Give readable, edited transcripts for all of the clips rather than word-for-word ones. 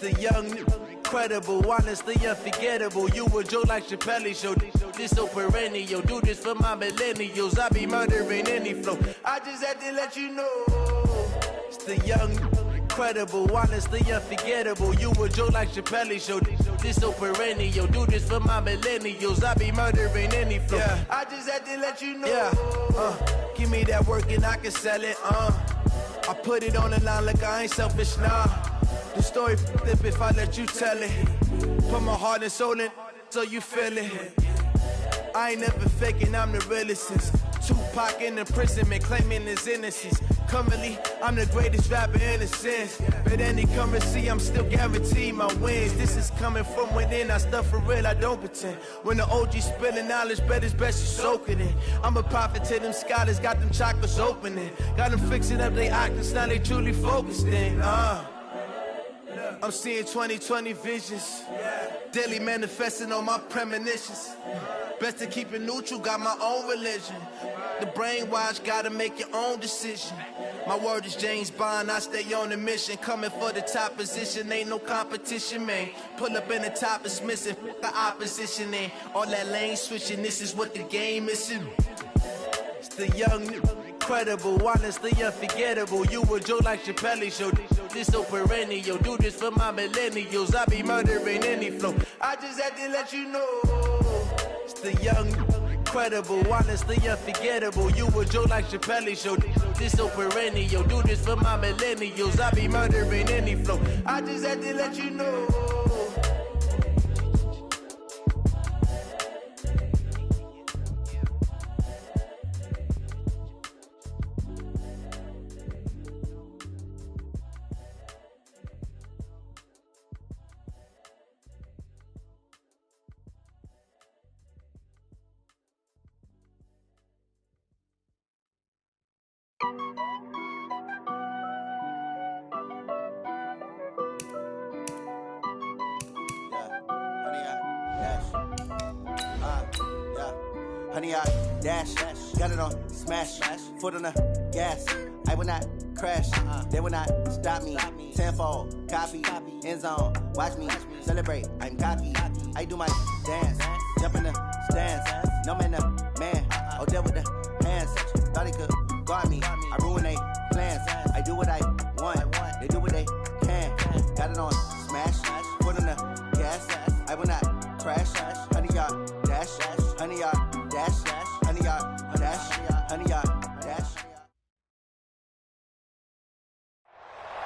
The young, incredible, honestly unforgettable. You a joke like Chappelle Show. This so perennial. Do this for my millennials. I be murdering any flow. I just had to let you know. It's the young, incredible, honestly unforgettable. You a joke like Chappelle Show. This so perennial. Do this for my millennials. I be murdering any flow. Yeah. I just had to let you know. Yeah. Give me that work and I can sell it. I put it on the line like I ain't selfish, nah. The story flip if I let you tell it. Put my heart and soul in so you feel it. I ain't never faking, I'm the realest since Tupac in imprisonment, claiming his innocence. Currently, I'm the greatest rapper in a sense. But any currency, I'm still guaranteed my wins. This is coming from within, I stuff for real, I don't pretend. When the OG spilling knowledge, bet it's best you soak it in. I'm a prophet to them scholars, got them chakras opening. Got them fixing up they octaves, now they truly focused in. I'm seeing 2020 visions, daily manifesting on my premonitions. Best to keep it neutral, got my own religion. The brainwash, gotta make your own decision. My word is James Bond, I stay on a mission. Coming for the top position, ain't no competition, man. Pull up in the top is missing, the opposition in. All that lane switching, this is what the game is. It's the young, incredible, honestly unforgettable. You a joke like Chappelle Show. This so perennial. Do this for my millennials. I be murdering any flow. I just had to let you know. It's the young, incredible, honestly unforgettable. You a joke like Chappelle Show. This so perennial. Do this for my millennials. I be murdering any flow. I just had to let you know. Honey, I dash, got it on smash, foot on the gas. I will not crash, they will not stop me. Tenfold, copy, end zone, watch me celebrate. I'm cocky, I do my dance, jump in the stands. No man, the man, oh there with the hands. Thought he could guard me, I ruin they plans. I do what I want, they do what they can. Got it on smash, foot on the gas. I will not crash, honey, y'all dash, honey, y'all dash, honey, y'all dash, honey, y'all dash.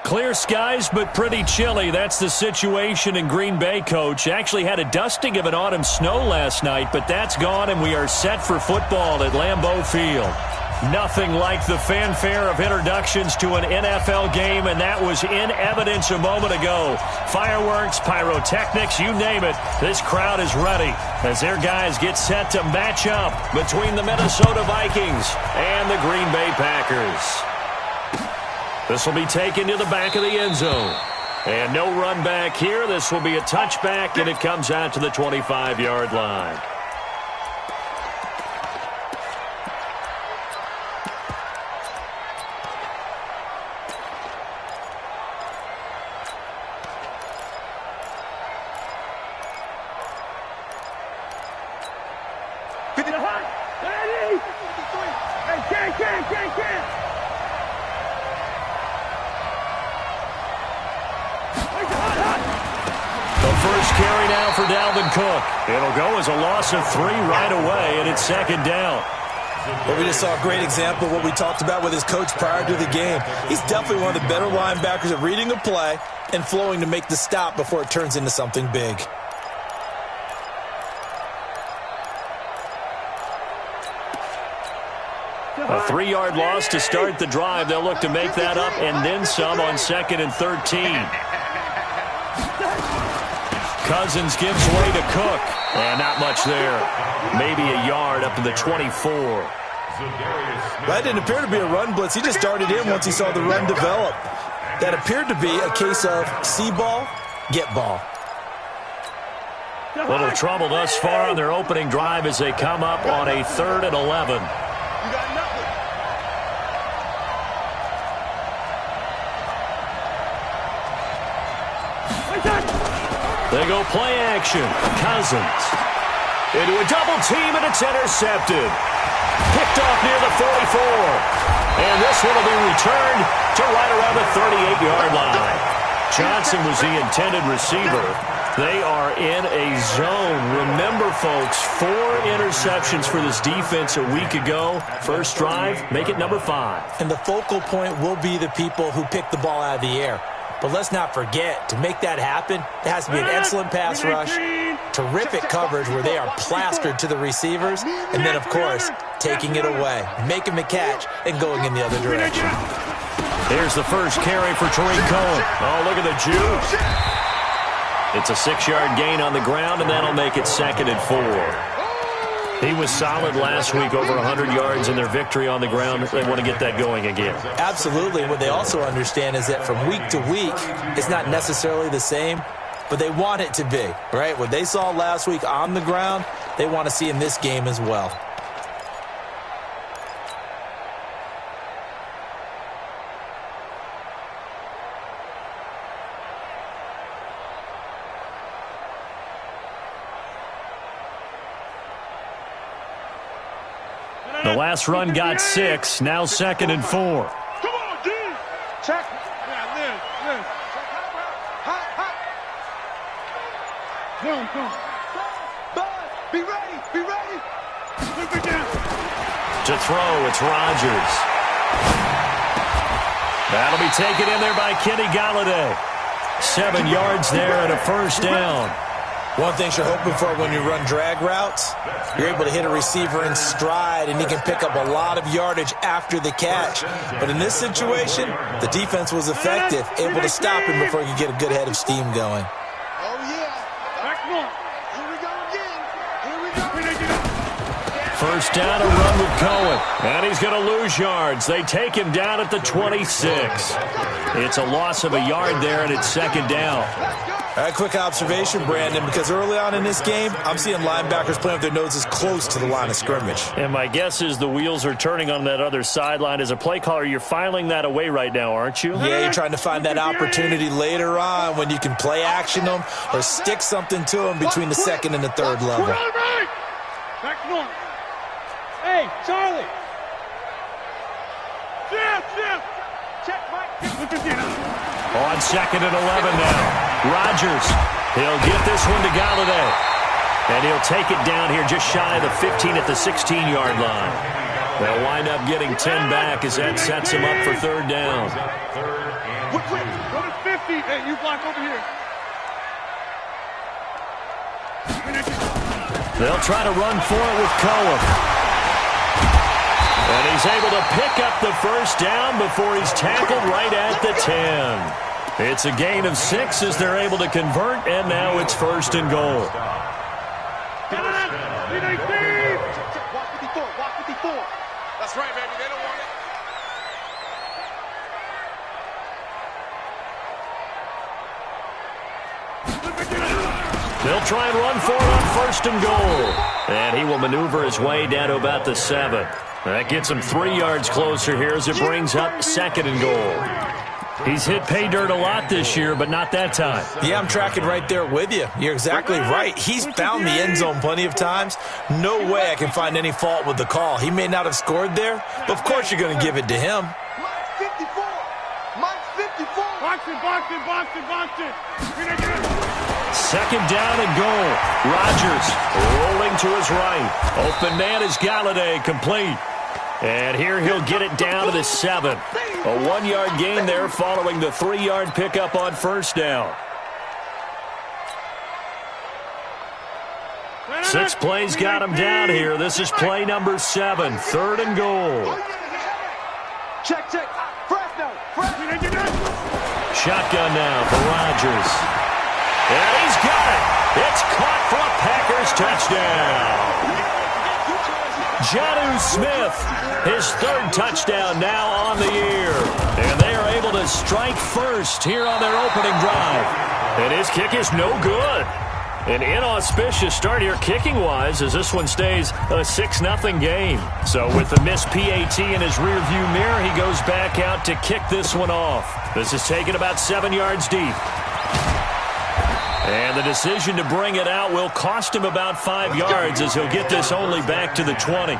Clear skies, but pretty chilly. That's the situation in Green Bay, Coach. Actually had a dusting of an autumn snow last night, but that's gone, and we are set for football at Lambeau Field. Nothing like the fanfare of introductions to an NFL game, and that was in evidence a moment ago. Fireworks, pyrotechnics, you name it. This crowd is ready as their guys get set to match up between the Minnesota Vikings and the Green Bay Packers. This will be taken to the back of the end zone. And no run back here. This will be a touchback, and it comes out to the 25-yard line. Carry now for Dalvin Cook. It'll go as a loss of 3 right away, and it's second down. Well, we just saw a great example of what we talked about with his coach prior to the game. He's definitely one of the better linebackers at reading a play and flowing to make the stop before it turns into something big. A 3-yard loss to start the drive. They'll look to make that up and then some on 2nd and 13. Cousins gives way to Cook, and not much there. Maybe a yard up to the 24. That didn't appear to be a run blitz. He just darted in once he saw the run develop. That appeared to be a case of see ball, get ball. Little trouble thus far on their opening drive as they come up on a 3rd and 11. They go play action. Cousins. Into a double team, and it's intercepted. Picked off near the 44. And this one will be returned to right around the 38-yard line. Johnson was the intended receiver. They are in a zone. Remember, folks, 4 interceptions for this defense a week ago. First drive, make it number 5. And the focal point will be the people who pick the ball out of the air. But let's not forget, to make that happen, there has to be an excellent pass rush, terrific coverage where they are plastered to the receivers, and then, of course, taking it away, making the catch, and going in the other direction. Here's the first carry for Tariq Cohen. Oh, look at the juice. It's a 6-yard gain on the ground, and that'll make it 2nd and 4. He was solid last week, over 100 yards in their victory on the ground. They want to get that going again. Absolutely. What they also understand is that from week to week, it's not necessarily the same, but they want it to be, right? What they saw last week on the ground, they want to see in this game as well. The last run got 6, now 2nd and 4. Come on, D. Check. Yeah, Liz. Hot. Come. Bud, be ready. Look again. To throw, it's Rodgers. That'll be taken in there by Kenny Galladay. 7 yards there and a first down. One thing you're hoping for when you run drag routes, you're able to hit a receiver in stride, and he can pick up a lot of yardage after the catch. But in this situation, the defense was effective, able to stop him before he could get a good head of steam going. Oh, yeah. Back one. Here we go again. First down, a run with Cohen. And he's going to lose yards. They take him down at the 26. It's a loss of a yard there, and it's 2nd down. All right, quick observation, Brandon, because early on in this game, I'm seeing linebackers playing with their noses close to the line of scrimmage. And my guess is the wheels are turning on that other sideline. As a play caller, you're filing that away right now, aren't you? Yeah, you're trying to find that opportunity later on when you can play action them or stick something to them between the 2nd and the 3rd level. Back one. Hey, Charlie. Jeff. Check, Mike. On 2nd and 11 now. Rodgers, he'll get this one to Galladay. And he'll take it down here just shy of the 15 at the 16-yard line. They'll wind up getting 10 back as that sets him up for 3rd down. Quick, go to 50. Hey, you block over here. They'll try to run for it with Cohen. And he's able to pick up the first down before he's tackled right at the 10. It's a gain of 6 as they're able to convert, and now it's 1st and goal. Walk 54. That's right, baby. They don't want it. They'll try and run for it on 1st and goal. And he will maneuver his way down to about the 7. That gets him 3 yards closer here as it brings up 2nd and goal. He's hit pay dirt a lot this year, but not that time. Yeah, I'm tracking right there with you. You're exactly right. He's found the end zone plenty of times. No way I can find any fault with the call. He may not have scored there, but of course you're going to give it to him. Mike's 54. Box it. 2nd down and goal. Rodgers rolling to his right. Open man is Galladay, complete. And here he'll get it down to the 7. A 1-yard gain there following the 3-yard pickup on 1st down. 6 plays got him down here. This is play number 7, 3rd and goal. Check. Fresno. Shotgun now for Rodgers. And he's got it. It's caught for a Packers touchdown. Jonnu Smith, his 3rd touchdown now on the year. And they are able to strike first here on their opening drive. And his kick is no good. An inauspicious start here kicking-wise as this one stays a 6-0 game. So with the missed PAT in his rearview mirror, he goes back out to kick this one off. This is taken about 7 yards deep. And the decision to bring it out will cost him about 5 yards as he'll get this only back to the 20.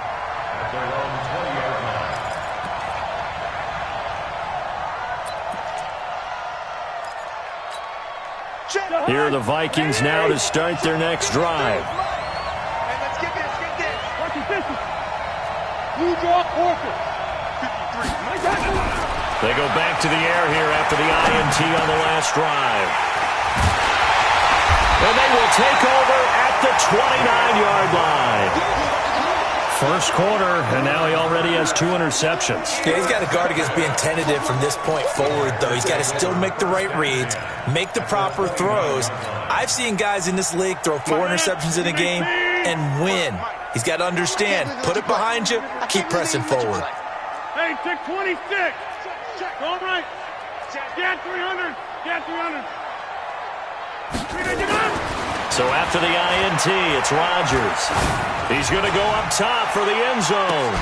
Here are the Vikings now to start their next drive. Let's get this. Blue draw quarter. 53. They go back to the air here after the INT on the last drive. And they will take over at the 29-yard line. First quarter, and now he already has 2 interceptions. Yeah, he's got to guard against being tentative from this point forward, though. He's got to still make the right reads, make the proper throws. I've seen guys in this league throw 4 interceptions in a game and win. He's got to understand, put it behind you, keep pressing forward. Hey, take 26. All right. Get 300. Get 300. So after the INT, it's Rodgers. He's going to go up top for the end zone.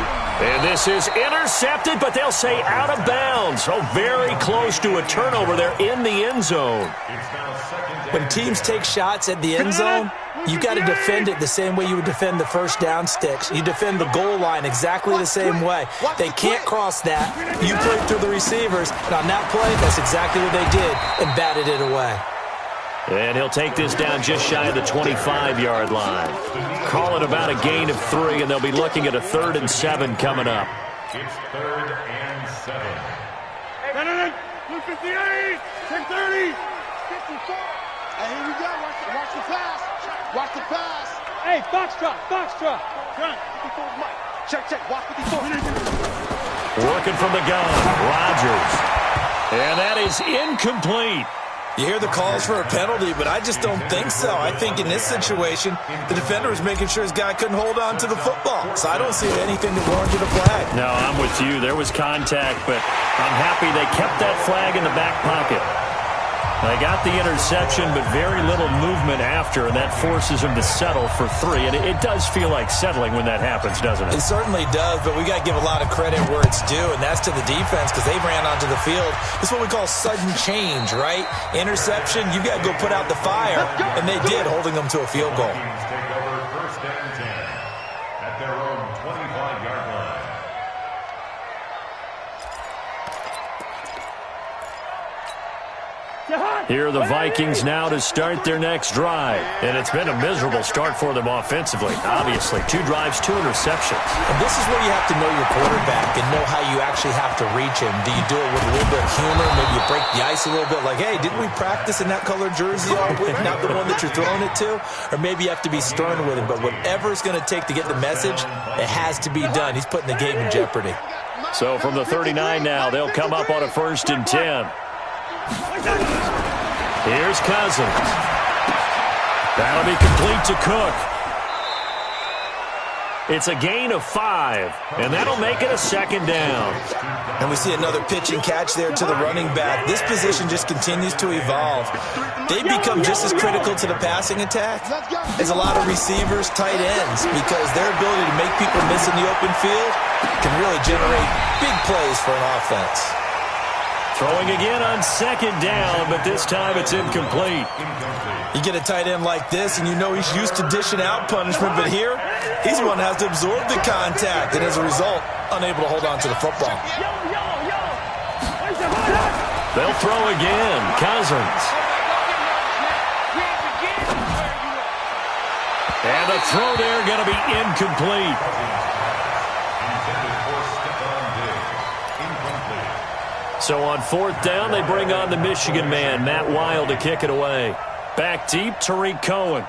And this is intercepted, but they'll say out of bounds. Oh, very close to a turnover there in the end zone. When teams take shots at the end zone, you got to defend it the same way you would defend the first down sticks. You defend the goal line exactly the same way. They can't cross that. You play through the receivers. And on that play, that's exactly what they did and batted it away. And he'll take this down just shy of the 25-yard line. Call it about a gain of 3, and they'll be looking at a 3rd and 7 coming up. It's 3rd and 7. 58, 10-30. Hey, here we go. Watch the pass. Watch the pass. Hey, box drop. Check. Watch 54. Working from the gun, Rodgers. And that is incomplete. You hear the calls for a penalty, but I just don't think so. I think in this situation, the defender was making sure his guy couldn't hold on to the football. So I don't see anything that warranted a flag. No, I'm with you. There was contact, but I'm happy they kept that flag in the back pocket. They got the interception, but very little movement after, and that forces them to settle for 3. And it does feel like settling when that happens, doesn't it? It certainly does, but we got to give a lot of credit where it's due, and that's to the defense because they ran onto the field. This is what we call sudden change, right? Interception, you got to go put out the fire, and they did, holding them to a field goal. Take over 1st and 10 at their own 25-yard line. Here are the Vikings now to start their next drive. And it's been a miserable start for them offensively. Obviously, 2 drives, 2 interceptions. And this is where you have to know your quarterback and know how you actually have to reach him. Do you do it with a little bit of humor? Maybe you break the ice a little bit like, hey, didn't we practice in that colored jersey all week, not the one that you're throwing it to? Or maybe you have to be stern with him. But whatever it's going to take to get the message, it has to be done. He's putting the game in jeopardy. So from the 39 now, they'll come up on a 1st and 10. Here's Cousins. That'll be complete to Cook. It's a gain of 5, and that'll make it a 2nd down. And we see another pitch and catch there to the running back. This position just continues to evolve. They become just as critical to the passing attack as a lot of receivers, tight ends, because their ability to make people miss in the open field can really generate big plays for an offense. Throwing again on 2nd down, but this time it's incomplete. You get a tight end like this, and you know he's used to dishing out punishment, but here, he's the one that has to absorb the contact, and as a result, unable to hold on to the football. They'll throw again. Cousins. And the throw there going to be incomplete. So on 4th down, they bring on the Michigan man, Matt Wild, to kick it away. Back deep, Tariq Cohen.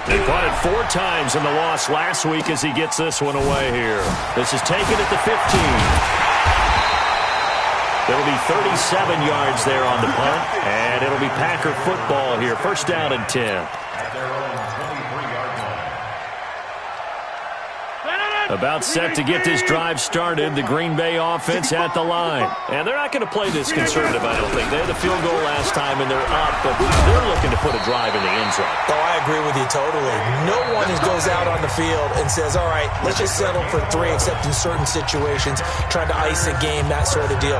They punted 4 times in the loss last week as he gets this one away here. This is taken at the 15. It'll be 37 yards there on the punt, and it'll be Packer football here. 1st down and 10. About set to get this drive started, the Green Bay offense at the line. And they're not going to play this conservative, I don't think. They had the field goal last time, and they're up, but they're looking to put a drive in the end zone. Oh, I agree with you totally. No one goes out on the field and says, all right, let's just settle for 3, except in certain situations, trying to ice a game, that sort of deal.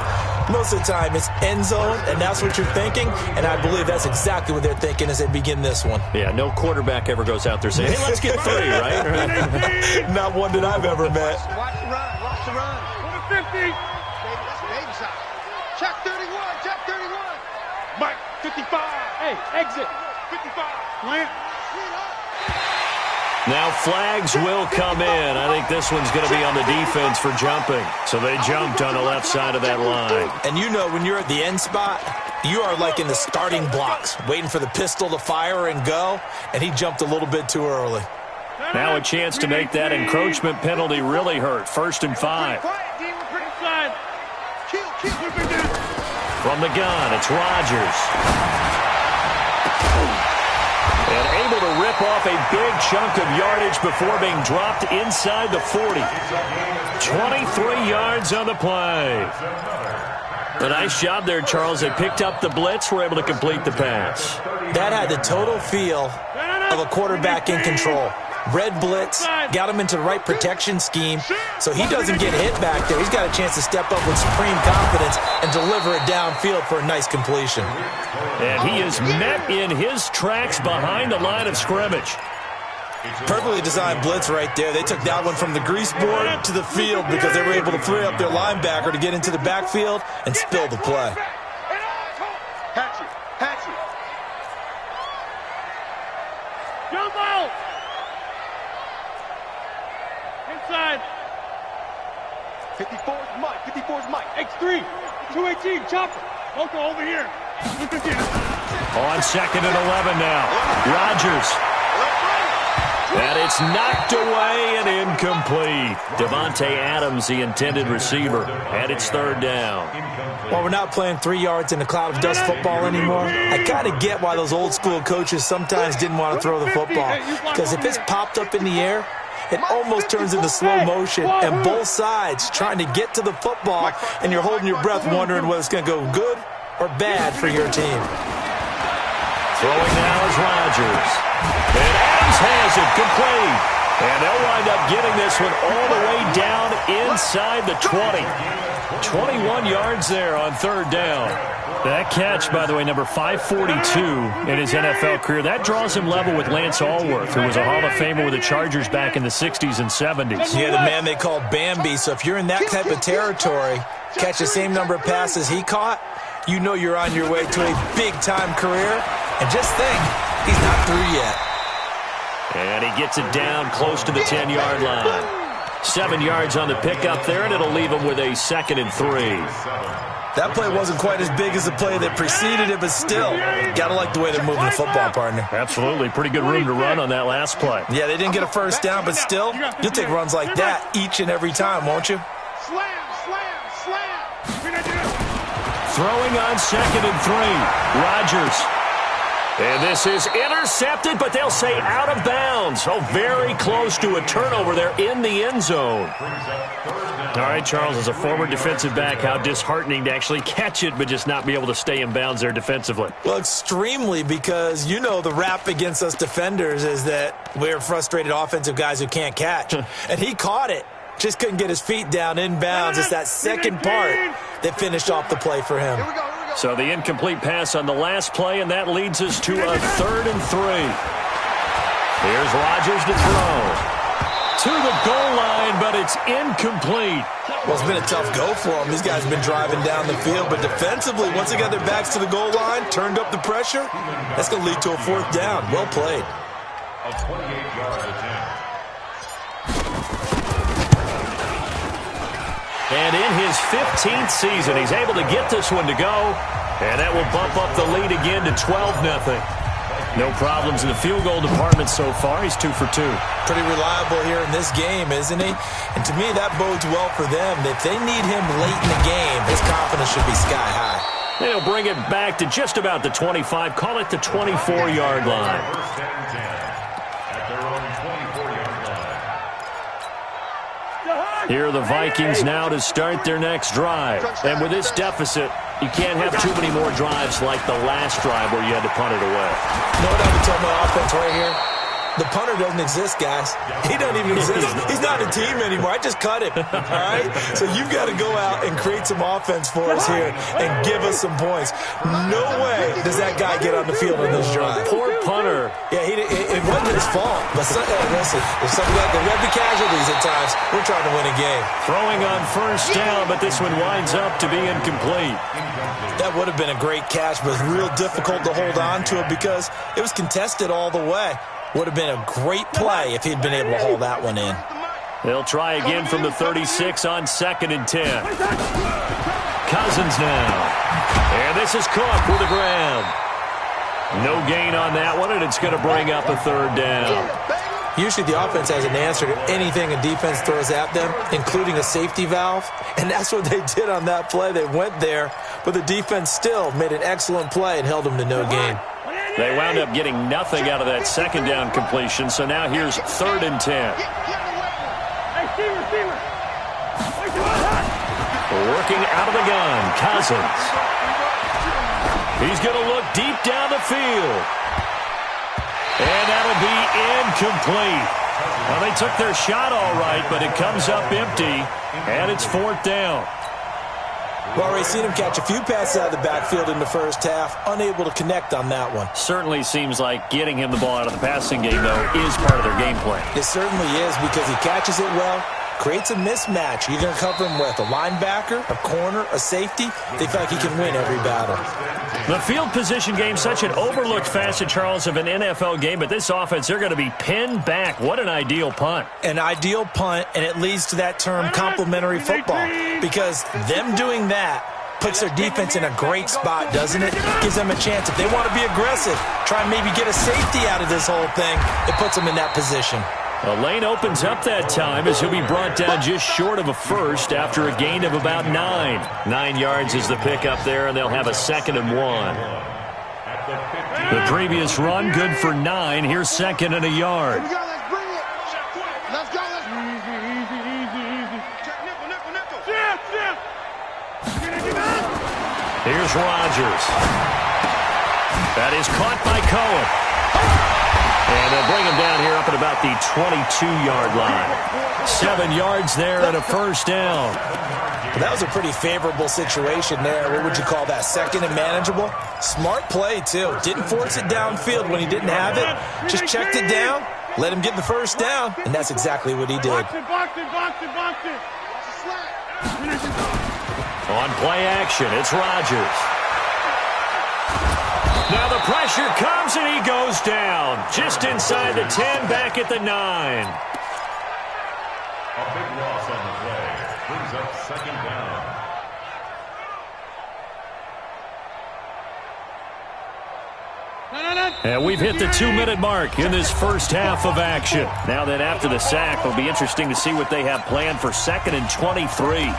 Most of the time, it's end zone, and that's what you're thinking, and I believe that's exactly what they're thinking as they begin this one. Yeah, no quarterback ever goes out there saying, hey, let's get 3, right? Not one that I've ever met. Watch the run. Watch the run. 50. That's baby shot. Check 31. Check 31. Mike, 55. Hey, exit. 55. Slant. Now flags will come in. I think this one's going to be on the defense for jumping. So they jumped on the left side of that line. And you know when you're at the end spot, you are like in the starting blocks, waiting for the pistol to fire and go, and he jumped a little bit too early. Now a chance to make that encroachment penalty really hurt. 1st and 5. From the gun, it's Rodgers. And able to rip off a big chunk of yardage before being dropped inside the 40. 23 yards on the play. A nice job there, Charles. They picked up the blitz, were able to complete the pass. That had the total feel of a quarterback in control. Red blitz, got him into the right protection scheme, so he doesn't get hit back there. He's got a chance to step up with supreme confidence and deliver it downfield for a nice completion. And he is met in his tracks behind the line of scrimmage. Perfectly designed blitz right there. They took that one from the grease board to the field because they were able to free up their linebacker to get into the backfield and spill the play. Hatchet. Hatchet. Jump out. Inside. 54's Mike. 54's Mike. X3. 218. Chopper. Loco over here. On 2nd and 11 now. Rodgers. And it's knocked away and incomplete. Devontae Adams, the intended receiver. And it's 3rd down. While we're not playing 3 yards in a cloud of dust football anymore, I kind of get why those old school coaches sometimes didn't want to throw the football. Because if it's popped up in the air, it almost turns into slow motion, and both sides trying to get to the football, and you're holding your breath wondering whether it's going to go good or bad for your team. Throwing now is Rodgers. And Adams has it complete. And they'll wind up getting this one all the way down inside the 20. 21 yards there on 3rd down. That catch, by the way, number 542 in his NFL career, that draws him level with Lance Allworth, who was a Hall of Famer with the Chargers back in the 60s and 70s. Yeah, the man they called Bambi. So if you're in that type of territory, catch the same number of passes he caught, you know you're on your way to a big-time career. And just think, he's not through yet. And he gets it down close to the 10-yard line. 7 yards on the pickup there, and it'll leave him with a 2nd and 3. That play wasn't quite as big as the play that preceded it, but still, got to like the way they're moving the football, partner. Absolutely. Pretty good room to run on that last play. Yeah, they didn't get a 1st down, but still, you'll take runs like that each and every time, won't you? Slam, slam, slam. Throwing on 2nd and 3. Rodgers. And this is intercepted, but they'll say out of bounds. Oh, very close to a turnover there in the end zone. All right, Charles, as a former defensive back, how disheartening to actually catch it, but just not be able to stay in bounds there defensively. Well, extremely, because you know the rap against us defenders is that we're frustrated offensive guys who can't catch. And he caught it. Just couldn't get his feet down in bounds. It's that second part that finished off the play for him. So the incomplete pass on the last play, and that leads us to a 3rd and 3. Here's Rodgers to throw. To the goal line, but it's incomplete. Well, it's been a tough go for them. These guys have been driving down the field, but defensively, once they got their backs to the goal line, turned up the pressure, that's going to lead to a 4th down. Well played. A 28-yard attempt. And in his 15th season, he's able to get this one to go. And that will bump up the lead again to 12-0. No problems in the field goal department so far. He's 2 for 2. Pretty reliable here in this game, isn't he? And to me, that bodes well for them. If they need him late in the game, his confidence should be sky high. They'll bring it back to just about the 25. Call it the 24-yard line. Here are the Vikings now to start their next drive. And with this deficit, you can't have too many more drives like the last drive where you had to punt it away. You know what I would tell my offense right here? The punter doesn't exist, guys. He doesn't even exist. He's not a team anymore. I just cut him, all right? So you've got to go out and create some offense for us here and give us some points. No way does that guy get on the field on this drive. Poor punter. Yeah, it wasn't his fault. But listen, if something like there be casualties at times, we're trying to win a game. Throwing on first down, but this one winds up to be incomplete. That would have been a great catch, but it's real difficult to hold on to it because it was contested all the way. Would have been a great play if he'd been able to hold that one in. They'll try again from the 36 on 2nd and 10. Cousins now. And this is caught for the ground. No gain on that one, and it's going to bring up a 3rd down. Usually the offense has an answer to anything a defense throws at them, including a safety valve. And that's what they did on that play. They went there, but the defense still made an excellent play and held them to no gain. They wound up getting nothing out of that 2nd down completion, so now here's 3rd and 10. Working out of the gun, Cousins. He's going to look deep down the field. And that'll be incomplete. Well, they took their shot all right, but it comes up empty, and it's 4th down. We've already seen him catch a few passes out of the backfield in the first half, unable to connect on that one. Certainly seems like getting him the ball out of the passing game, though, is part of their game plan. It certainly is because he catches it well, creates a mismatch. You're going to cover him with a linebacker, a corner, a safety. They feel like he can win every battle. The field position game, such an overlooked facet, Charles, of an NFL game, but this offense, they're going to be pinned back. What an ideal punt. An ideal punt, and it leads to that term complementary football, because them doing that puts their defense in a great spot, doesn't it? Gives them a chance. If they want to be aggressive, try and maybe get a safety out of this whole thing, it puts them in that position. The lane opens up that time as he'll be brought down just short of a first after a gain of about 9. 9 yards is the pickup there, and they'll have a 2nd and 1. The previous run, good for 9. Here's 2nd and a yard. Here we go, let's bring it. Let's go, let's easy. Check nickel. Chip. Here's Rodgers. That is caught by Cohen. And they'll bring him down here up at about the 22-yard line. 7 yards there and a first down. That was a pretty favorable situation there. What would you call that? 2nd and manageable? Smart play, too. Didn't force it downfield when he didn't have it. Just checked it down, let him get the first down, and that's exactly what he did. Box it. On play action, it's Rodgers. Now the pressure comes and he goes down. Just inside the 10, back at the 9. A big loss on the play. Brings up 2nd down. And we've hit the 2-minute mark in this first half of action. Now then, after the sack, it'll be interesting to see what they have planned for 2nd and 23.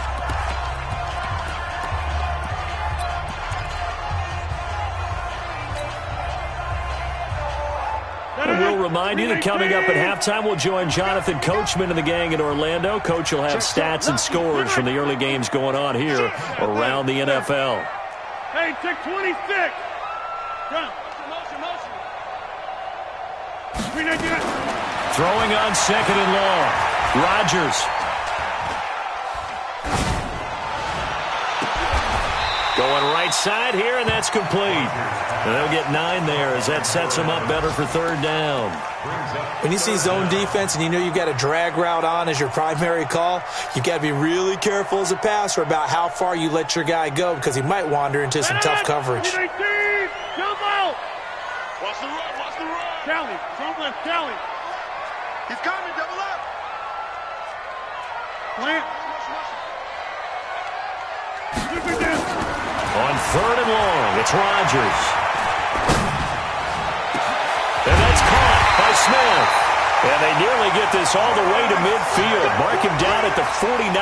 We'll remind you that coming up at halftime, we'll join Jonathan Coachman and the gang in Orlando. Coach will have stats and scores from the early games going on here around the NFL. Hey, take 26. Motion. Throwing on 2nd and long. Rodgers. Going right side here, and that's complete. And they'll get 9 there as that sets them up better for 3rd down. When you see zone defense and you know you've got a drag route on as your primary call, you've got to be really careful as a passer about how far you let your guy go because he might wander into some tough coverage. Jump out. Watch the run. Kelly, front left, Kelly. He's coming, double up. Plant. On 3rd and long, it's Rodgers. And that's caught by Smith. And they nearly get this all the way to midfield. Mark him down at the 49.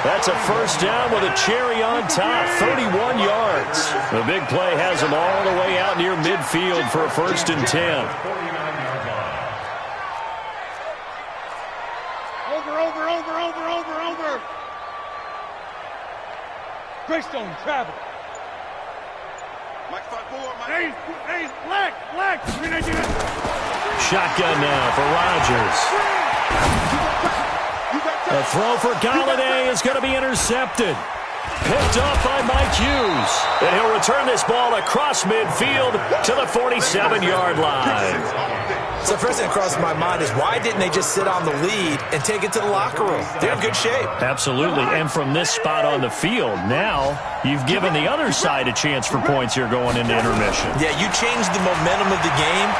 That's a first down with a cherry on top, 31 yards. The big play has them all the way out near midfield for a 1st and 10. Over. Greystone, travel. Mike Hey, black. Shotgun now for Rodgers. A throw for Galladay is going to be intercepted. Picked off by Mike Hughes. And he'll return this ball across midfield to the 47-yard line. So the first thing that crosses my mind is why didn't they just sit on the lead and take it to the locker room? They're in good shape. Absolutely. And from this spot on the field, now you've given the other side a chance for points here going into intermission. Yeah, you changed the momentum of the game,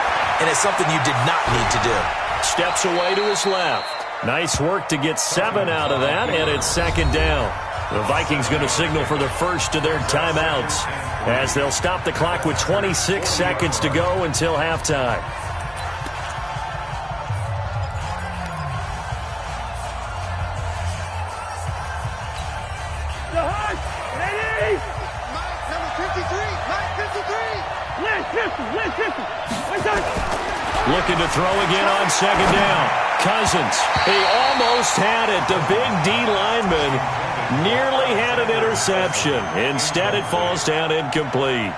and it's something you did not need to do. Steps away to his left. Nice work to get 7 out of that, and it's second down. The Vikings going to signal for the first of their timeouts as they'll stop the clock with 26 seconds to go until halftime. Looking to throw again on second down. Cousins, he almost had it. The big D lineman nearly had an interception. Instead, it falls down incomplete.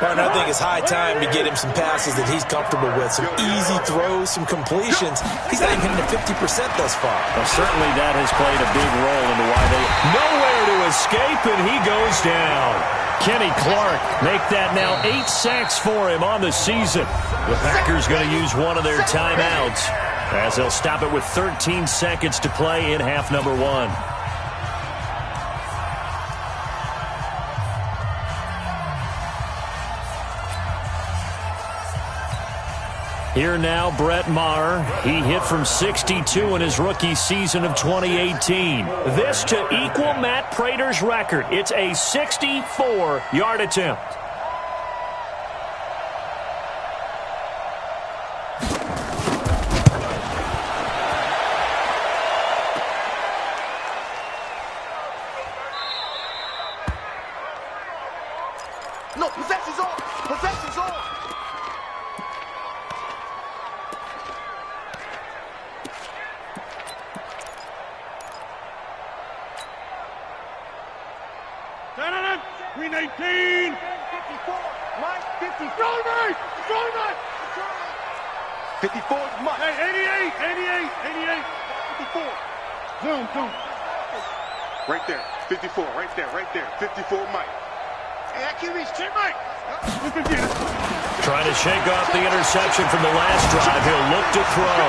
Martin, I think it's high time to get him some passes that he's comfortable with. Some easy throws, some completions. He's not even hitting the 50% thus far. Well, certainly that has played a big role into why they nowhere to escape, and he goes down. Kenny Clark make that now 8 sacks for him on the season. The Packers going to use one of their timeouts as they'll stop it with 13 seconds to play in half number 1. Here now, Brett Maher. He hit from 62 in his rookie season of 2018. This to equal Matt Prater's record. It's a 64-yard attempt. No, possession's on. Possession's on. Green 18. 54. Mike, 50. Strong Mike. 54 is Mike. Hey, 88. 54. Zoom. Right there. 54. Right there. 54 Mike. Hey, I can't reach 10 Mike. Trying to shake off the interception from the last drive. He'll look to throw.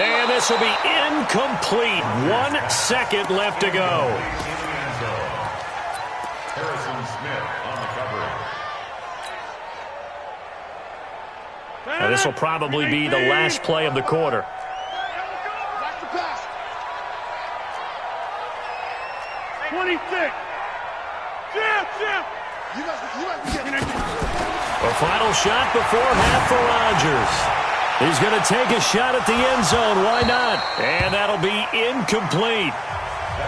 And this will be incomplete. 1 second left to go. Now, this will probably be the last play of the quarter. Watch the pass. 26. Jim. You guys get it. A final shot before half for Rodgers. He's going to take a shot at the end zone. Why not? And that'll be incomplete.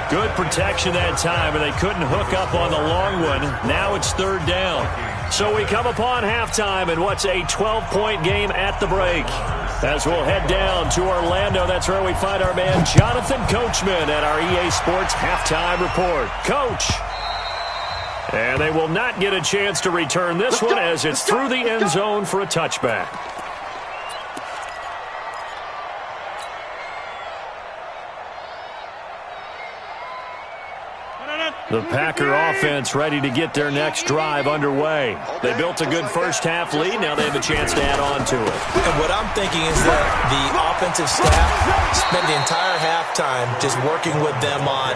Good protection that time, and they couldn't hook up on the long one. Now it's third down. So we come upon halftime in what's a 12-point game at the break. As we'll head down to Orlando, that's where we find our man Jonathan Coachman at our EA Sports Halftime Report. Coach. And they will not get a chance to return this one as it's through the end zone for a touchback. The Packer offense ready to get their next drive underway. They built a good first-half lead. Now they have a chance to add on to it. And what I'm thinking is that the offensive staff spent the entire halftime just working with them on,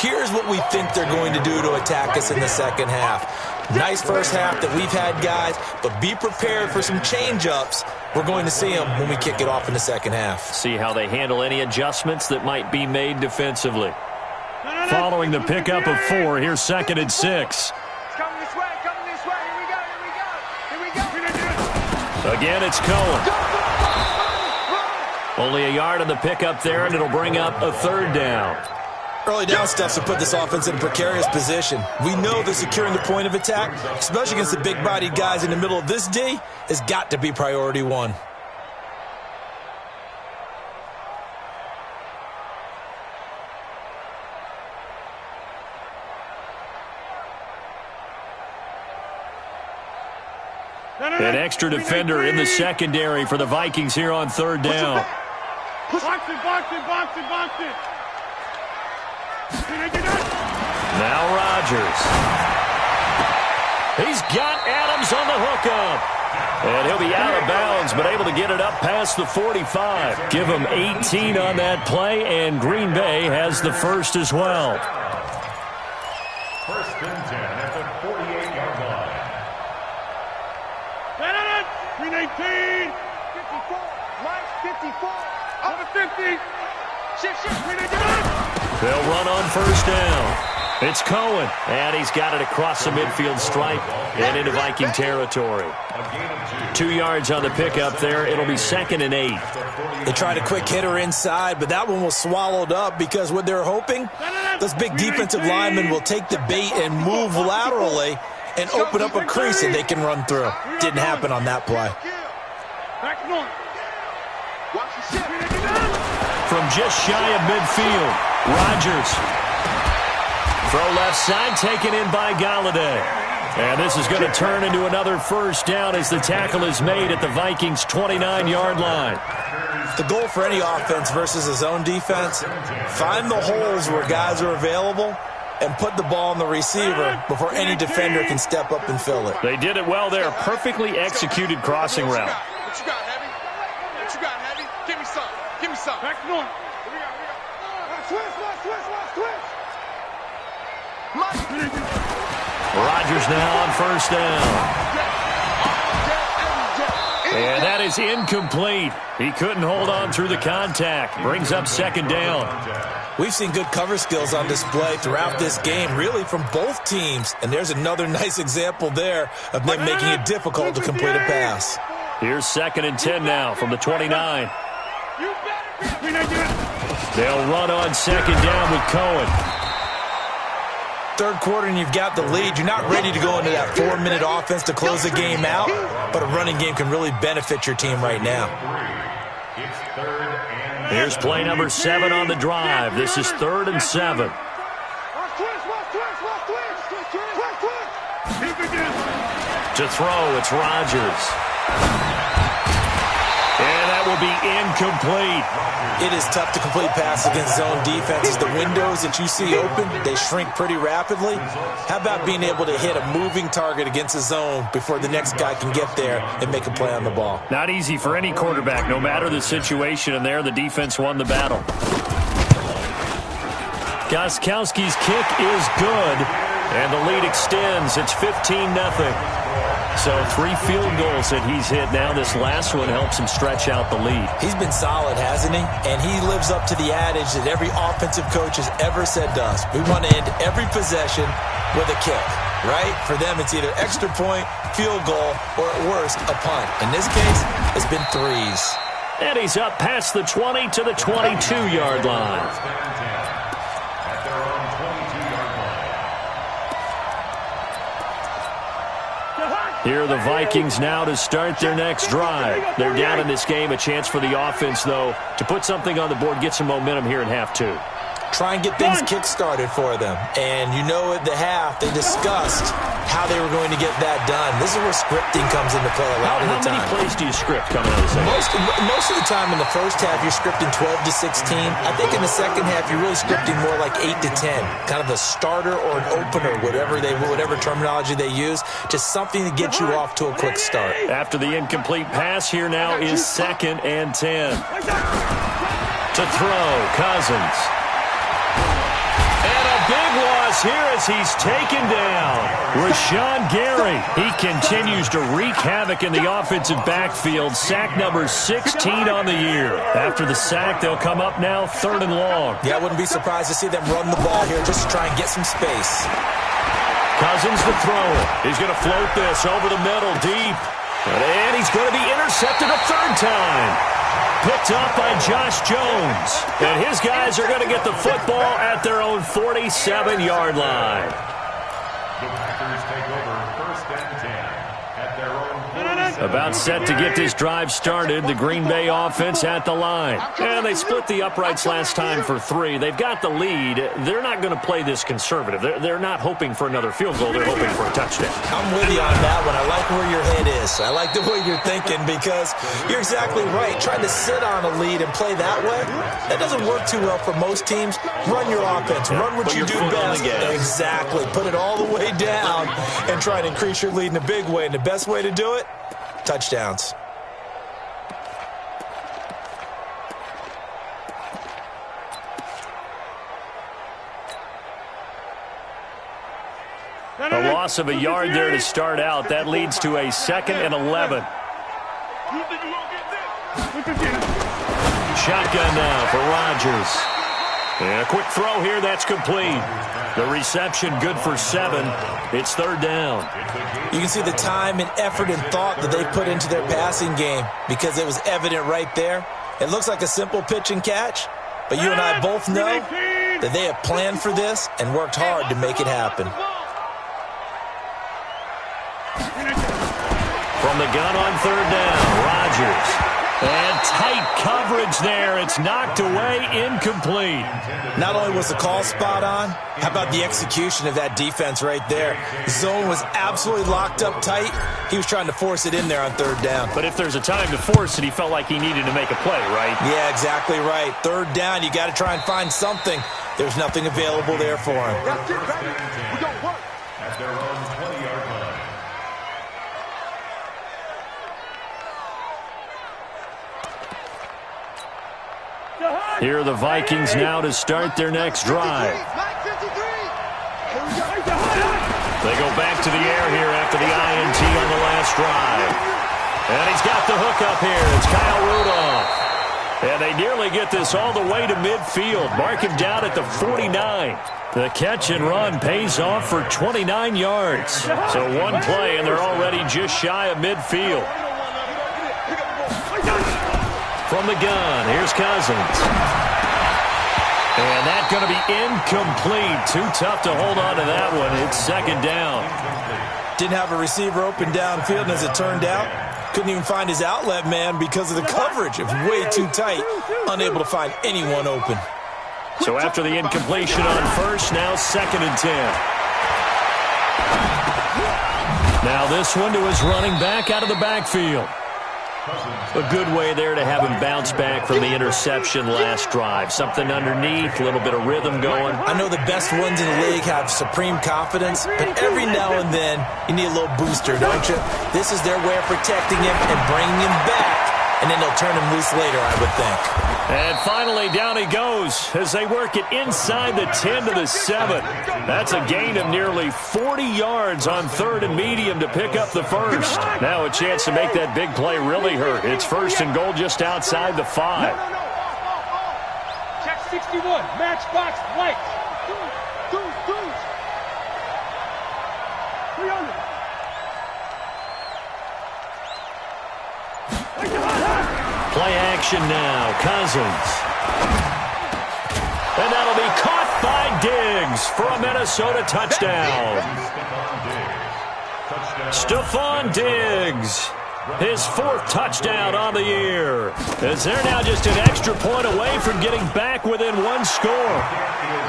here's what we think they're going to do to attack us in the second half. Nice first half that we've had, guys, but be prepared for some change-ups. We're going to see them when we kick it off in the second half. See how they handle any adjustments that might be made defensively. Following the pickup of 4, here's 2nd and 6. It's coming this way. Here we go. Again, it's Cohen. Only a yard on the pickup there, and it'll bring up a third down. Early down steps will put this offense in a precarious position. We know that securing the point of attack, especially against the big-bodied guys in the middle of this D, has got to be priority 1. An extra defender in the secondary for the Vikings here on third down. Box it, box it, box it, box it. Now Rodgers. He's got Adams on the hookup. And he'll be out of bounds, but able to get it up past the 45. Give him 18 on that play, and Green Bay has the first as well. First and 10 at the 48-yard line. 319. 54. Mike, 54. Over 50. Shift. They'll run on first down. It's Cohen, and he's got it across the midfield stripe and into Viking territory. 2 yards on the pickup there. It'll be 2nd and 8. They tried a quick hitter inside, but that one was swallowed up because what they're hoping, those big defensive linemen will take the bait and move laterally and open up a crease that they can run through. Didn't happen on that play. From just shy of midfield, Rodgers. Throw left side, taken in by Galladay. And this is going to turn into another first down as the tackle is made at the Vikings' 29-yard line. The goal for any offense versus a zone defense, find the holes where guys are available and put the ball on the receiver before any defender can step up and fill it. They did it well there. Perfectly executed crossing route. What you got, Heavy? What you got, Heavy? Give me some. Give me some. Back north. Switch. Rodgers now on first down. And that is incomplete. He couldn't hold on through the contact. Brings up 2nd down. We've seen good cover skills on display throughout this game, really from both teams. And there's another nice example there of them making it difficult to complete a pass. Here's 2nd and 10 now from the 29. They'll run on 2nd down with Cohen. Third quarter and you've got the lead. You're not ready to go into that 4-minute offense to close the game out, but a running game can really benefit your team right now. Here's play number 7 on the drive. This is 3rd and 7. To throw, it's Rodgers. And that will be incomplete. It is tough to complete pass against zone defenses. The windows that you see open, they shrink pretty rapidly. How about being able to hit a moving target against a zone before the next guy can get there and make a play on the ball? Not easy for any quarterback, no matter the situation, and there the defense won the battle. Gostkowski's kick is good, and the lead extends. It's 15-0. So 3 field goals that he's hit now. This last one helps him stretch out the lead. He's been solid, hasn't he? And he lives up to the adage that every offensive coach has ever said to us. We want to end every possession with a kick, right? For them, it's either extra point, field goal, or at worst, a punt. In this case, it's been 3s. And he's up past the 20 to the 22-yard line. Here are the Vikings now to start their next drive. They're down in this game. A chance for the offense, though, to put something on the board, get some momentum here in half 2. Try and get things kick-started for them. And you know at the half, they discussed how they were going to get that done. This is where scripting comes into play a lot of the time. How many plays do you script coming out of the second? Most of the time in the first half, you're scripting 12 to 16. I think in the second half, you're really scripting more like 8 to 10. Kind of a starter or an opener, whatever terminology they use. Just something to get you off to a quick start. After the incomplete pass, here now is 2nd and 10. To throw, Cousins. Big loss here as he's taken down. Rashawn Gary, he continues to wreak havoc in the offensive backfield. Sack number 16 on the year. After the sack, they'll come up now 3rd and long. Yeah, I wouldn't be surprised to see them run the ball here just to try and get some space. Cousins the thrower. He's going to float this over the middle deep. And he's going to be intercepted a 3rd time. Picked up by Josh Jones. And his guys are going to get the football at their own 47-yard line. The Packers take over 1st and 10 at their own About set to get this drive started. The Green Bay offense at the line. And they split the uprights last time for 3. They've got the lead. They're not going to play this conservative. They're not hoping for another field goal. They're hoping for a touchdown. I'm with you on that one. I like where your head is. I like the way you're thinking because you're exactly right. Trying to sit on a lead and play that way, that doesn't work too well for most teams. Run your offense. Run what you do best. Exactly. Put it all the way down and try to increase your lead in a big way. And the best way to do it, touchdowns. A loss of a yard there to start out. That leads to a 2nd and 11. Shotgun now for Rodgers. And a quick throw here. That's complete. The reception good for 7. It's 3rd down. You can see the time and effort and thought that they put into their passing game because it was evident right there. It looks like a simple pitch and catch, but you and I both know that they have planned for this and worked hard to make it happen. From the gun on 3rd down, Rodgers. And tight coverage there. It's knocked away, incomplete. Not only was the call spot on, how about the execution of that defense right there? The zone was absolutely locked up tight. He was trying to force it in there on 3rd down. But if there's a time to force it, he felt like he needed to make a play, right? Yeah, exactly right. 3rd down, you got to try and find something. There's nothing available there for him. That's it, baby. We got work. At their own 20-yard line. Here are the Vikings now to start their next drive. They go back to the air here after the INT on the last drive. And he's got the hook up here. It's Kyle Rudolph. And they nearly get this all the way to midfield. Mark him down at the 49. The catch and run pays off for 29 yards. So one play, and they're already just shy of midfield. From the gun, here's Cousins. And that's going to be incomplete. Too tough to hold on to that one. It's 2nd down. Didn't have a receiver open downfield, and as it turned out, couldn't even find his outlet man because of the coverage. It was way too tight, unable to find anyone open. So after the incompletion on 1st, now 2nd and 10. Now this one to his running back out of the backfield. A good way there to have him bounce back from the interception last drive. Something underneath, a little bit of rhythm going. I know the best ones in the league have supreme confidence, but every now and then you need a little booster, don't you? This is their way of protecting him and bringing him back, and then they'll turn him loose later, I would think. And finally, down he goes as they work it inside the 10 to the 7. That's a gain of nearly 40 yards on 3rd and medium to pick up the 1st. Now a chance to make that big play really hurt. It's 1st and goal just outside the 5. Check 61. Matchbox white. 300. Play action now. Cousins. And that'll be caught by Diggs for a Minnesota touchdown. Stephon Diggs. His 4th touchdown on the year. As they're now just an extra point away from getting back within 1 score.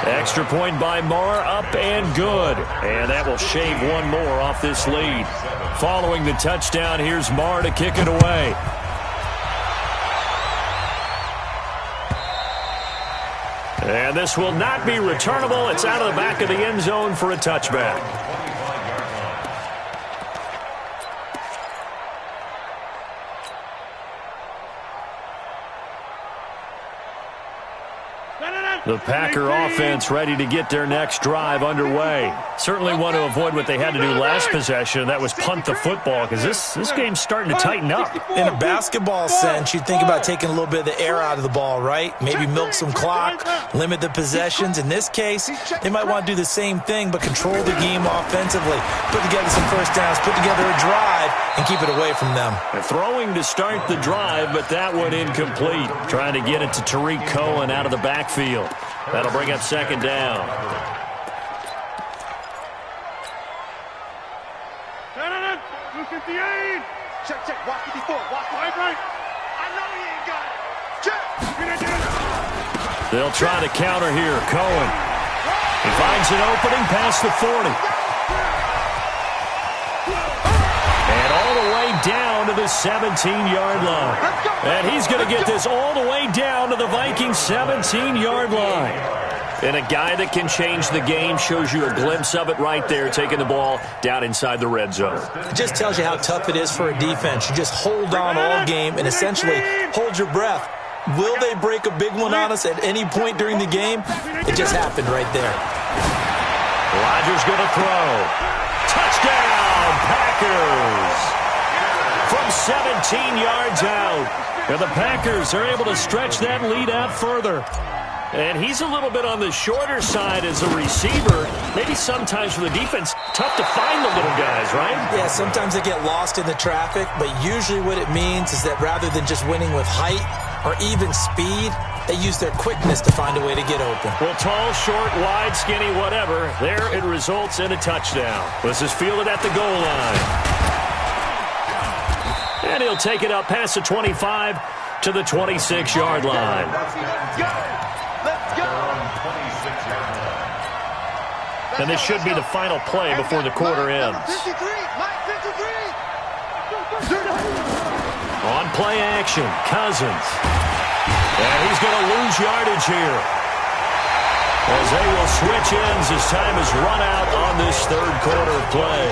Extra point by Marr, up and good. And that will shave 1 more off this lead. Following the touchdown, here's Marr to kick it away. And this will not be returnable. It's out of the back of the end zone for a touchback. The Packer offense ready to get their next drive underway. Certainly want to avoid what they had to do last possession. That was punt the football, because this game's starting to tighten up. In a basketball sense, you think about taking a little bit of the air out of the ball, right? Maybe milk some clock, limit the possessions. In this case, they might want to do the same thing, but control the game offensively. Put together some 1st downs, put together a drive, and keep it away from them. Throwing to start the drive, but that one incomplete. Trying to get it to Tariq Cohen out of the backfield. That'll bring up 2nd down. Check, check. Watch 54. Watch right, right. I know he ain't got it. Check. They'll try to counter here. Cohen. He finds an opening past the 40. And all the way down to the 17-yard line. And he's going to get this all the way down to the Vikings 17-yard line. And a guy that can change the game shows you a glimpse of it right there, taking the ball down inside the red zone. It just tells you how tough it is for a defense. You just hold on all game and essentially hold your breath. Will they break a big one on us at any point during the game? It just happened right there. Rodgers going to throw. Touchdown, Packers! From 17 yards out. And the Packers are able to stretch that lead out further. And he's a little bit on the shorter side as a receiver. Maybe sometimes for the defense, tough to find the little guys, right? Yeah, sometimes they get lost in the traffic, but usually what it means is that rather than just winning with height or even speed, they use their quickness to find a way to get open. Well, tall, short, wide, skinny, whatever, there it results in a touchdown. This is fielded at the goal line. And he'll take it up past the 25 to the 26-yard line. And this should be the final play before the quarter ends. On play action, Cousins. And he's going to lose yardage here, as they will switch ends as time is run out on this third quarter play.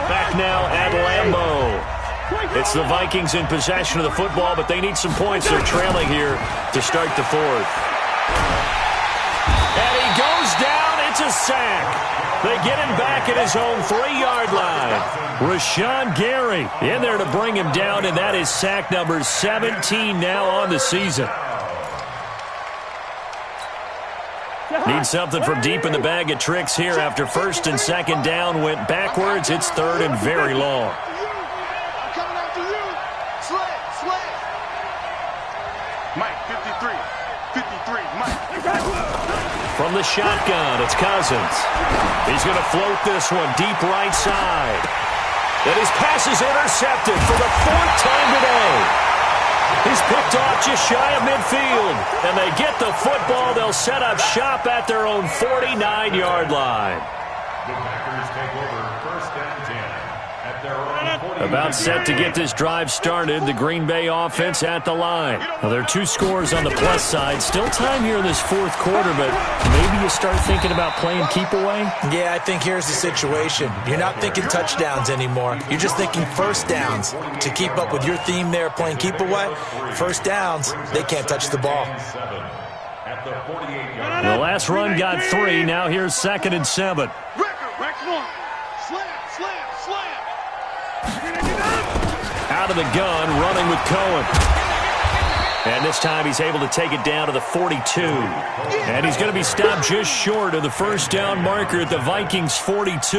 Back now at Lambeau. It's the Vikings in possession of the football, but they need some points. They're trailing here to start the fourth. And he goes down. It's a sack. They get him back at his own 3-yard line. Rashawn Gary in there to bring him down, and that is sack number 17 now on the season. Need something from deep in the bag of tricks here after first and second down went backwards. It's third and very long. Mike, 53, Mike. From the shotgun, it's Cousins. He's going to float this one deep right side. And his pass is intercepted for the 4th time today. He's picked off just shy of midfield. And they get the football. They'll set up shop at their own 49-yard line. The Packers take over first and 10 at their own 49. About set to get this drive started. The Green Bay offense at the line. Well, there are 2 scores on the plus side. Still time here in this fourth quarter, but maybe you start thinking about playing keep away? Yeah, I think here's the situation. You're not thinking touchdowns anymore. You're just thinking first downs. To keep up with your theme there, playing keep away, first downs, they can't touch the ball. The last run got 3. Now here's 2nd and 7. Out of the gun, running with Cohen. And this time he's able to take it down to the 42. And he's going to be stopped just short of the first down marker at the Vikings 42.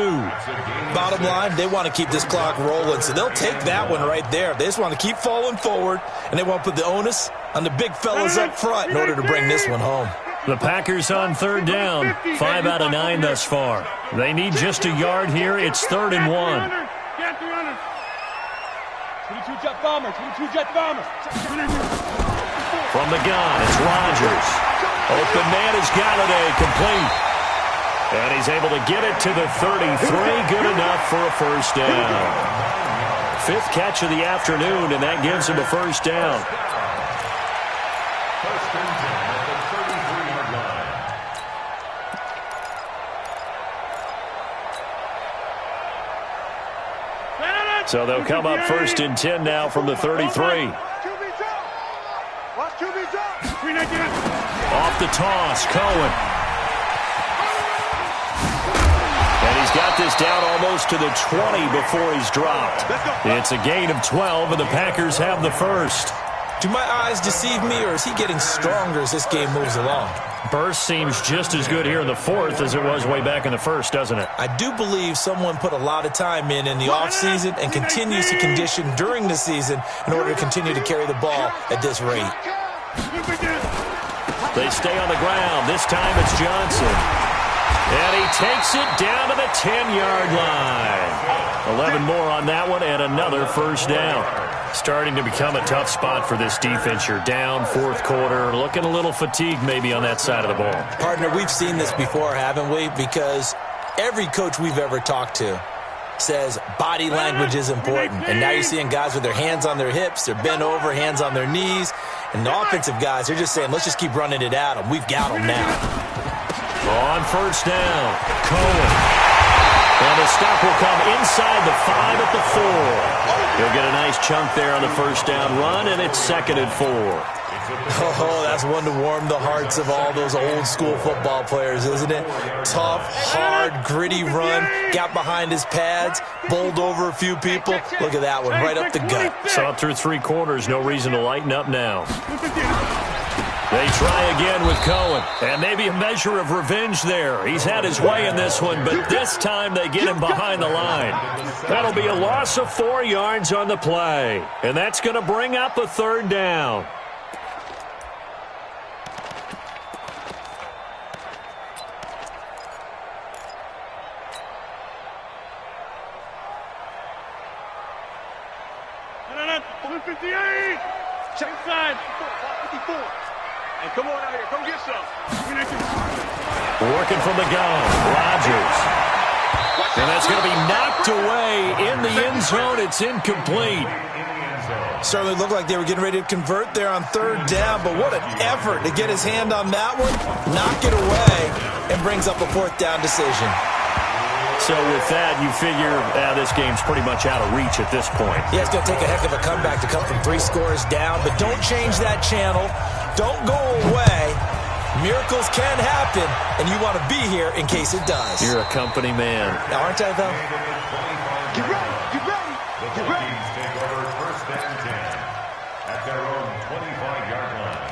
Bottom line, they want to keep this clock rolling, so they'll take that one right there. They just want to keep falling forward, and they want to put the onus on the big fellas up front in order to bring this one home. The Packers on third down, 5 out of 9 thus far. They need just a yard here. It's 3rd and 1. 22-jet bomber, 22-jet bomber. From the gun, it's Rodgers. Open man is Galladay, complete. And he's able to get it to the 33. Good enough for a first down. 5th catch of the afternoon, and that gives him a first down. First and 10 at the 33-yard line. So they'll come up 1st and 10 now from the 33. Off the toss, Cohen. And he's got this down almost to the 20 before he's dropped. It's a gain of 12, and the Packers have the first. Do my eyes deceive me, or is he getting stronger as this game moves along? Burst seems just as good here in the 4th as it was way back in the 1st, doesn't it? I do believe someone put a lot of time in the offseason and continues to condition during the season in order to continue to carry the ball at this rate. They stay on the ground. This time it's Johnson. And he takes it down to the 10-yard line. 11 more on that one and another first down. Starting to become a tough spot for this defense. You're down fourth quarter, looking a little fatigued maybe on that side of the ball. Partner, we've seen this before, haven't we? Because every coach we've ever talked to says body language is important. And now you're seeing guys with their hands on their hips, they're bent over, hands on their knees. And the offensive guys, they're just saying, let's just keep running it at them. We've got them now. On first down, Cohen. And the stop will come inside the 5 at the 4. He'll get a nice chunk there on the first down run, and it's 2nd and 4. Oh, that's one to warm the hearts of all those old school football players, isn't it? Tough, hard, gritty run, got behind his pads, bowled over a few people. Look at that one, right up the gut. Saw it through 3 quarters, no reason to lighten up now. They try again with Cohen, and maybe a measure of revenge there. He's had his way in this one, but this time they get him behind the line. That'll be a loss of 4 yards on the play, and that's going to bring up a 3rd down. Check side. 54. And come on out here. Come get some. Working from the gun. Rodgers. And that's going to be knocked away in the end zone. It's incomplete. Certainly looked like they were getting ready to convert there on 3rd down, but what an effort to get his hand on that one, knock it away, and brings up a 4th down decision. So with that, you figure this game's pretty much out of reach at this point. Yeah, it's going to take a heck of a comeback to come from 3 scores down, but don't change that channel. Don't go away. Miracles can happen, and you want to be here in case it does. You're a company man. Now, aren't I, though? Get ready, get ready, get ready. Teams take over 1st and 10 at their own 25-yard line.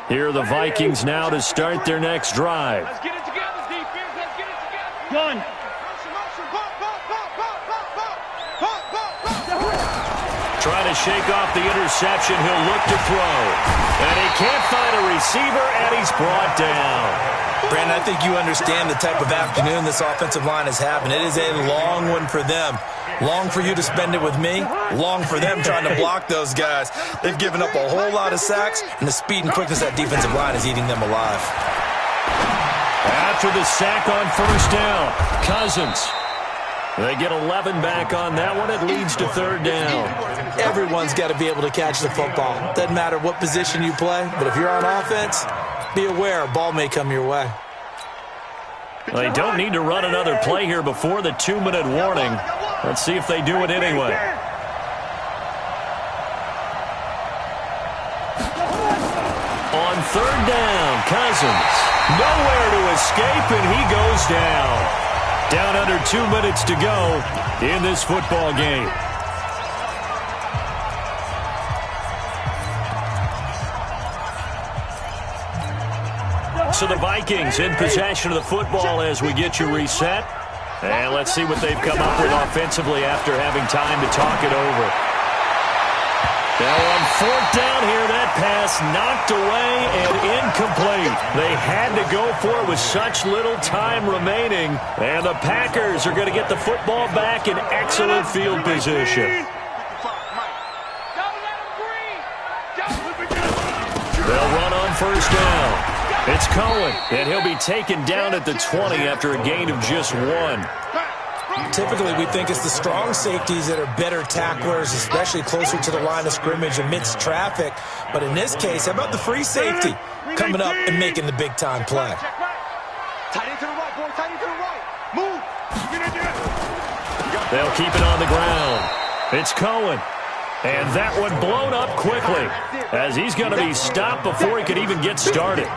Here are the Vikings now to start their next drive. Let's get it together, defense. Let's get it together. Gun. Trying to shake off the interception. He'll look to throw. And he can't find a receiver, and he's brought down. Brandon, I think you understand the type of afternoon this offensive line is having. It is a long one for them. Long for you to spend it with me. Long for them trying to block those guys. They've given up a whole lot of sacks, and the speed and quickness of that defensive line is eating them alive. After the sack on first down, Cousins. They get 11 back on that one. It leads to 3rd down. Everyone's got to be able to catch the football. Doesn't matter what position you play, but if you're on offense, be aware a ball may come your way. They don't need to run another play here before the 2-minute warning. Let's see if they do it anyway. On 3rd down, Cousins. Nowhere to escape, and he goes down. Down under 2 minutes to go in this football game. So the Vikings in possession of the football as we get you reset. And let's see what they've come up with offensively after having time to talk it over. Now on 4th down here, that pass knocked away and incomplete. They had to go for it with such little time remaining. And the Packers are going to get the football back in excellent field position. They'll run on first down. It's Cohen, and he'll be taken down at the 20 after a gain of just 1. Typically, we think it's the strong safeties that are better tacklers, especially closer to the line of scrimmage amidst traffic. But in this case, how about the free safety coming up and making the big-time play? Tight end to the right, boy. Tight end to the right. Move. They'll keep it on the ground. It's Cohen. And that one blown up quickly as he's going to be stopped before he could even get started.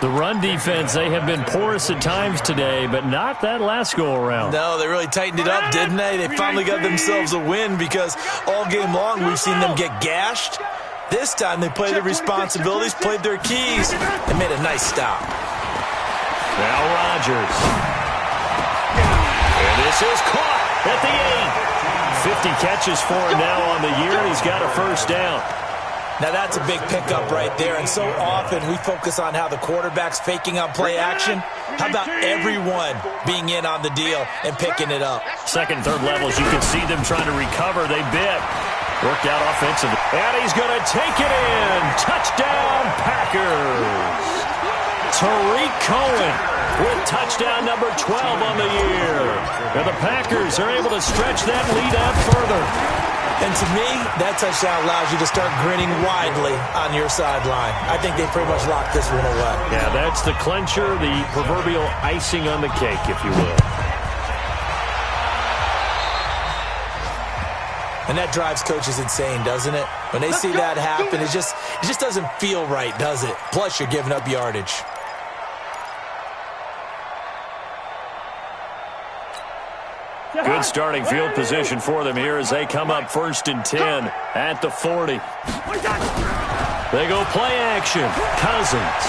The run defense, they have been porous at times today, but not that last go-around. No, they really tightened it up, didn't they? They finally got themselves a win because all game long we've seen them get gashed. This time they played their responsibilities, played their keys, and made a nice stop. Now Rodgers. And this is caught at the 8. 50 catches for him now on the year, and he's got a first down. Now that's a big pickup right there, and so often we focus on how the quarterback's faking on play action. How about everyone being in on the deal and picking it up? Second, third levels, you can see them trying to recover. They bit. Worked out offensively. And he's going to take it in. Touchdown, Packers. Tariq Cohen with touchdown number 12 on the year. And the Packers are able to stretch that lead out further. And to me, that touchdown allows you to start grinning widely on your sideline. I think they pretty much locked this one away. Yeah, that's the clincher, the proverbial icing on the cake, if you will. And that drives coaches insane, doesn't it? When they see that happen, it just doesn't feel right, does it? Plus, you're giving up yardage. Good starting field position for them here as they come up 1st and 10 at the 40. They go play action. Cousins.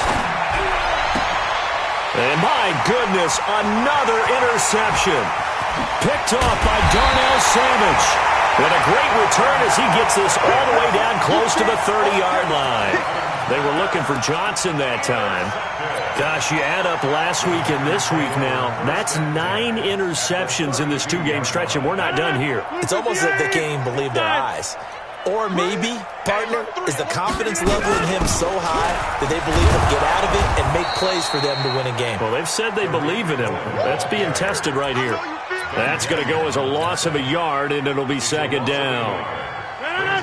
And my goodness, another interception. Picked off by Darnell Savage. And a great return as he gets this all the way down close to the 30-yard line. They were looking for Johnson that time. Gosh, you add up last week and this week now, that's 9 interceptions in this 2-game stretch, and we're not done here. It's almost as if they can't even believe their eyes. Or maybe, partner, is the confidence level in him so high that they believe he'll get out of it and make plays for them to win a game. Well, they've said they believe in him. That's being tested right here. That's going to go as a loss of a yard, and it'll be 2nd down.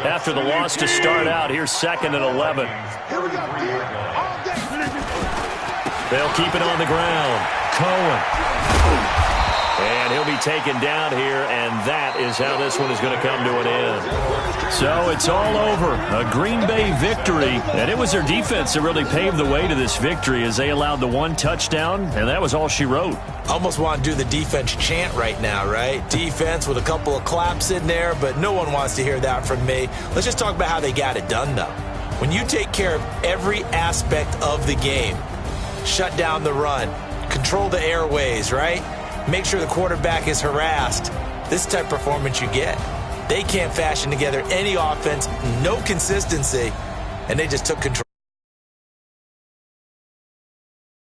After the loss to start out, here's 2nd and 11. They'll keep it on the ground. Cohen. And he'll be taken down here, and that is how this one is going to come to an end. So it's all over. A Green Bay victory, and it was their defense that really paved the way to this victory as they allowed the 1 touchdown, and that was all she wrote. Almost want to do the defense chant right now, right? Defense with a couple of claps in there, but no one wants to hear that from me. Let's just talk about how they got it done, though. When you take care of every aspect of the game, shut down the run, control the airways, right? Make sure the quarterback is harassed. This type of performance you get. They can't fashion together any offense, no consistency, and they just took control.